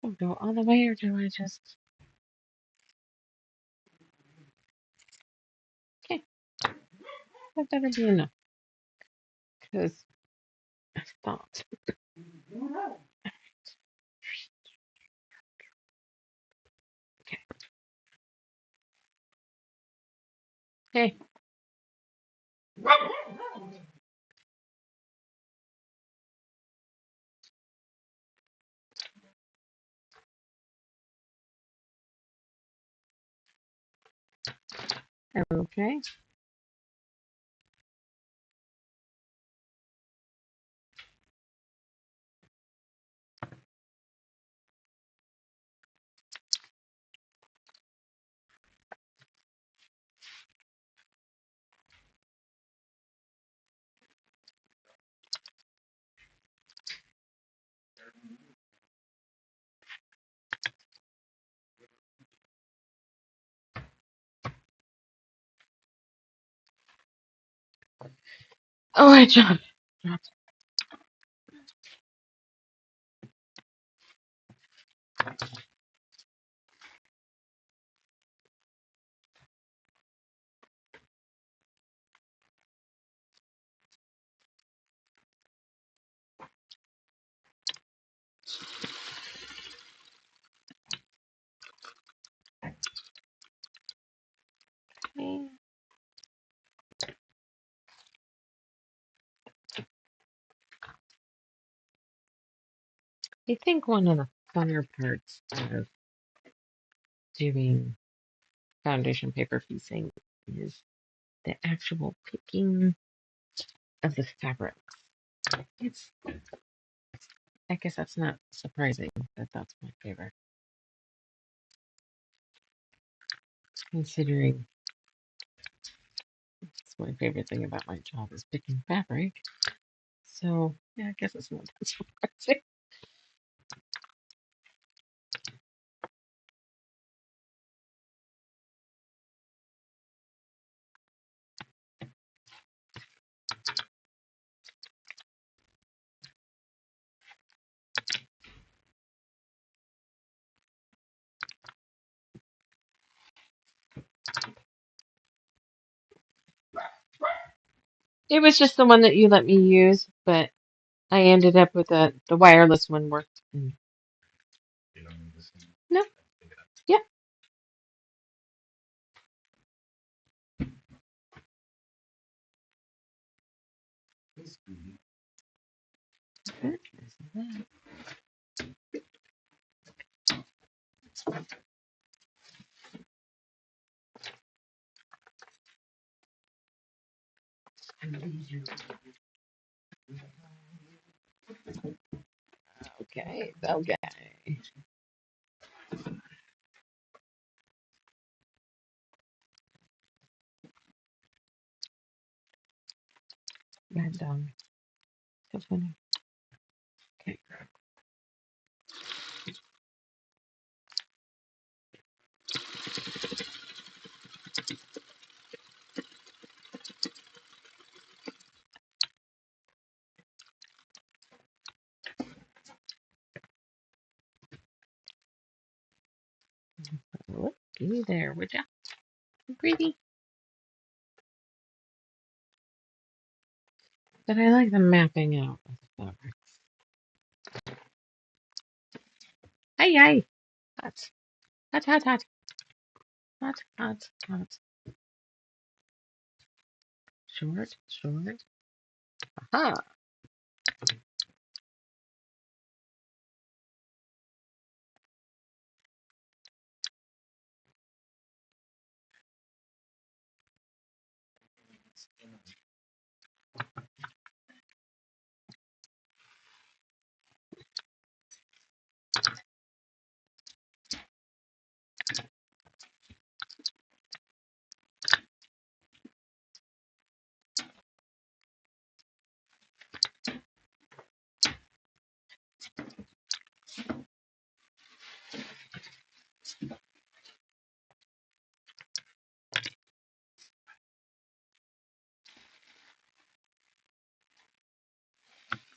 I'll go all the way, or do I just? Okay, that better be enough. Because I thought. Okay. Hey. Okay. Oh, I dropped. Okay. I think one of the funner parts of doing foundation paper piecing is the actual picking of the fabrics. It's. I guess that's not surprising that that's my favorite, considering it's my favorite thing about my job is picking fabric. So yeah, I guess it's not that surprising. It was just the one that you let me use, but I ended up with the wireless one worked. No, yeah. Okay, okay. And that's funny. Okay. Looky there, would ya? Greedy. But I like the mapping out of the fabric. Hey, hey. Hot, hot, hot, hot, hot, hot, hot. Short, short. Aha.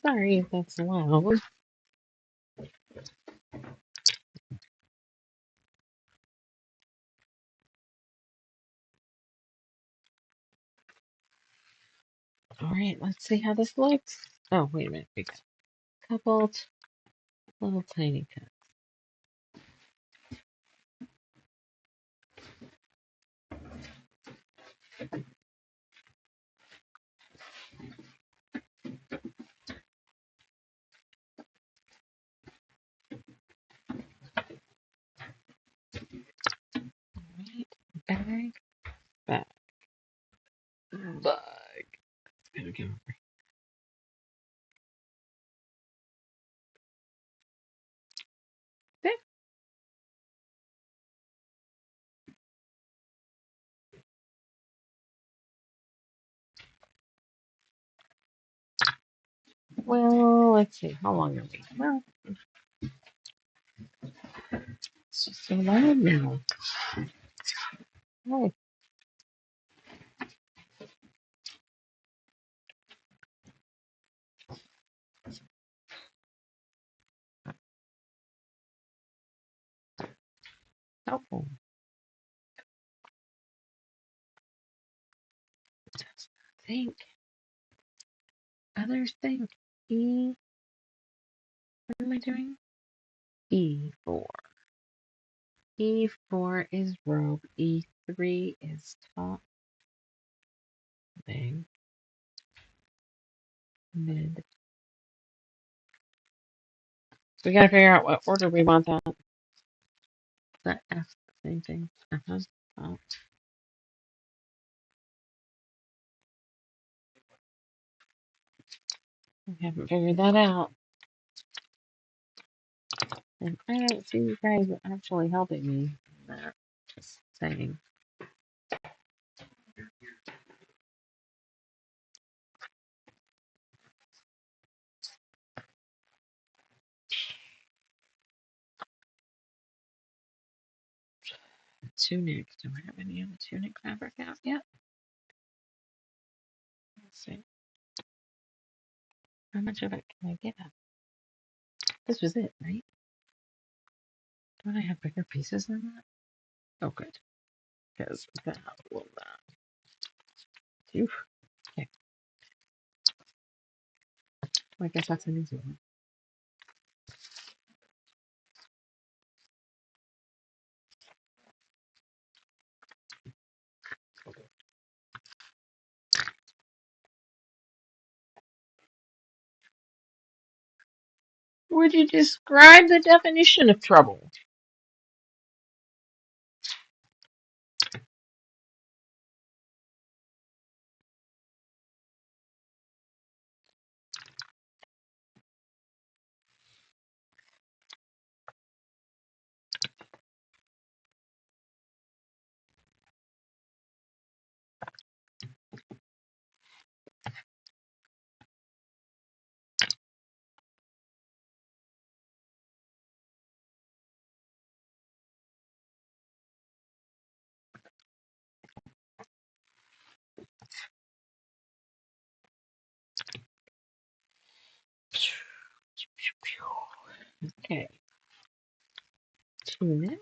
Sorry if that's loud. All right, let's see how this looks. Oh, wait a minute. We got a couple little tiny cuts. All right, bag, bag, bag. There we go. There. Well, let's see. How long are we? Well, it's just so loud now. Oh, helpful. Think. Others think. E. What am I doing? E4. E4 is rope. E3 is top. Thing. Mid. We gotta figure out what order we want that. That F, same thing. Uh-huh. Oh, I haven't figured that out. And I don't see you guys actually helping me in that. Just saying. Tunic. Do I have any of the tunic fabric out yet? Let's see. How much of it can I get up? This was it, right? Don't I have bigger pieces than that? Oh, good. Because that will not. Phew. Okay. Well, I guess that's an easy one. Would you describe the definition of trouble? Okay. Tunic.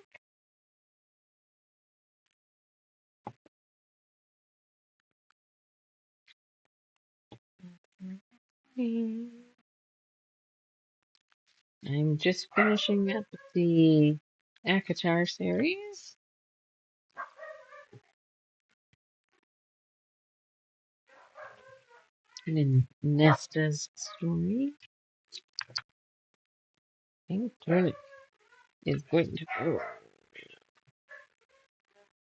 I'm just finishing up the Akatar series. And in Nesta's story, pink tunic is going to go.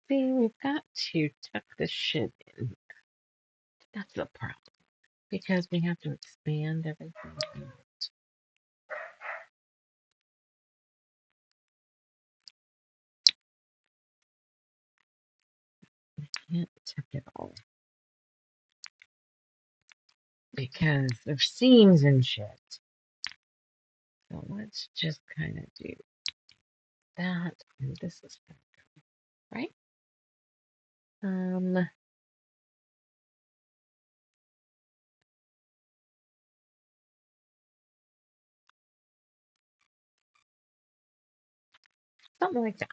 See, we've got to tuck this shit in. That's the problem. Because we have to expand everything out. Can't tuck it all. Because there's seams and shit. So let's just kind of do that. And this is going to go, right? Something like that.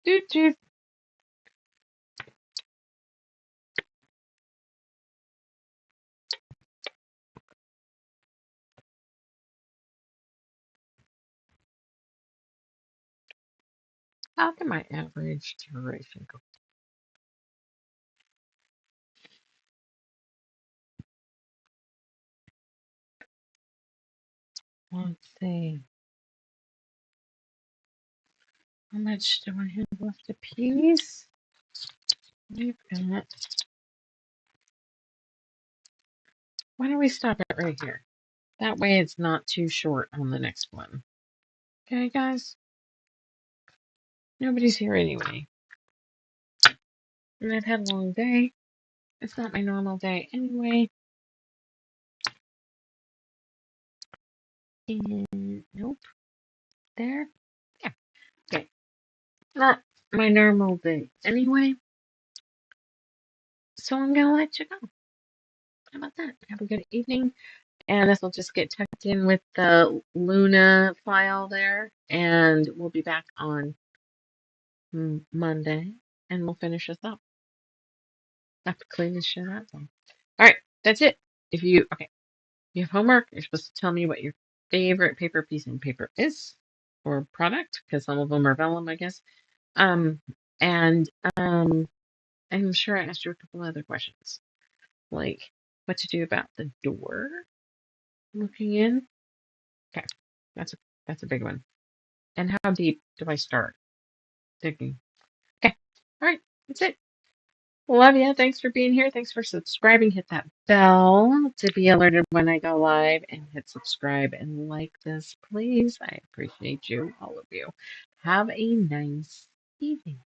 Doot doot. How can my average duration go? Let's see. How much do I have left a piece? We've got. Why don't we stop it right here? That way it's not too short on the next one. Okay, guys? Nobody's here anyway. And I've had a long day. It's not my normal day anyway. And nope. There. Yeah. Okay. Not my normal day anyway. So I'm gonna let you go. How about that? Have a good evening. And this will just get tucked in with the Luna file there. And we'll be back on Monday. And we'll finish this up. I have to clean this shit out. All right. That's it. If you you have homework, you're supposed to tell me what your favorite paper piece and paper is or product, because some of them are vellum, I guess. Um, and I'm sure I asked you a couple other questions, like what to do about the door looking in. Okay, that's a big one. And how deep do I start digging? Okay, all right, that's it. Love you. Thanks for being here. Thanks for subscribing. Hit that bell to be alerted when I go live and hit subscribe and like this, please. I appreciate you, all of you. Have a nice evening.